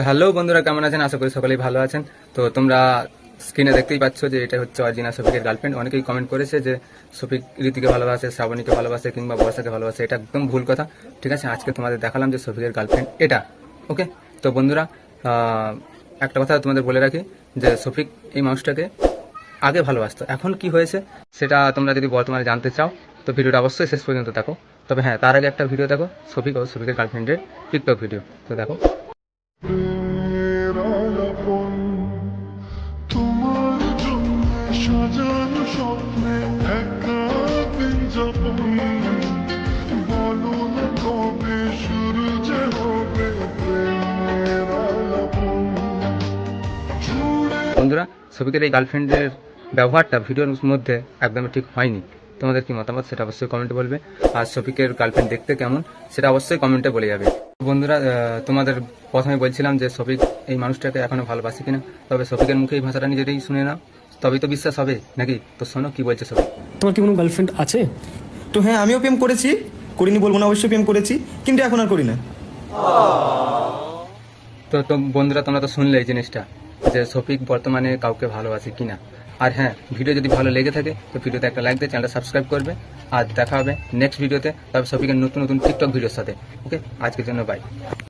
Hello বন্ধুরা, কেমন আছেন? আশা করি সকলেই ভালো আছেন। তো তোমরা স্ক্রিনে দেখতেই পাচ্ছ যে এটা হচ্ছে অরিজিনাল শফিকের গার্লফ্রেন্ড। অনেকেই কমেন্ট করেছে যে শফিক রীতিকে ভালোবাসে, শ্রাবণীকে ভালোবাসে কিংবা বর্ষাকে ভালোবাসে। এটা একদম ভুল কথা। ঠিক আছে, আজকে তোমাদের দেখালাম যে শফিকের গার্লফ্রেন্ড এটা। ওকে, তো বন্ধুরা, একটা কথা তোমাদের বলে রাখি যে শফিক এই মানুষটাকে আগে ভালোবাসতো, এখন কি হয়েছে সেটা তোমরা যদি বর্তমানে জানতে চাও তো ভিডিওটা অবশ্যই শেষ পর্যন্ত দেখো। তবে হ্যাঁ, তার আগে একটা ভিডিও দেখো, শফিক ও শফিকের গার্লফ্রেন্ডের টিকটক ভিডিও। তো দেখো। তোমার জন্য সাজানো স্বপ্নে একা দিন যাপন, বলো না কবে শুরু যে হবে প্রেমের আলাপন জুড়ে। বন্ধুরা, শফিকের এই গার্লফ্রেন্ডের ব্যবহারটা ভিডিওর মধ্যে একদমই ঠিক হয়নি। তোমাদের কি মতামত সেটা অবশ্যই কমেন্টে বলবে। আর শফিকের গার্লফ্রেন্ড দেখতে কেমন সেটা অবশ্যই কমেন্টে বলে যাবে। বন্ধুরা, তোমাদের প্রথমে বলছিলাম যে শফিক এই মানুষটাকে এখনো ভালোবাসে কিনা। তবে শফিকের মুখে এই ভাষাটা নিজেরই শুনে নাও, তবেই তো বিশ্বাস হবে নাকি। তো শোনো কি বলছে শফিক। তোমার কি কোনো গার্লফ্রেন্ড আছে? তো হ্যাঁ, আমিও প্রেম করেছি, করিনি বলবো না, অবশ্যই প্রেম করেছি, কিন্তু এখন আর করি না। তো বন্ধুরা, তোমরা তো শুনলে এই জিনিসটা যে শফিক বর্তমানে কাউকে ভালোবাসে কিনা। আর হ্যাঁ, ভিডিও যদি ভালো লেগে থাকে তো ভিডিওতে একটা লাইক দিয়ে চ্যানেলটা সাবস্ক্রাইব করবে। আর দেখা হবে নেক্সট ভিডিওতে, তবে শফিকের নতুন নতুন টিকটক ভিডিওর সাথে। ওকে, আজকের জন্য বাই।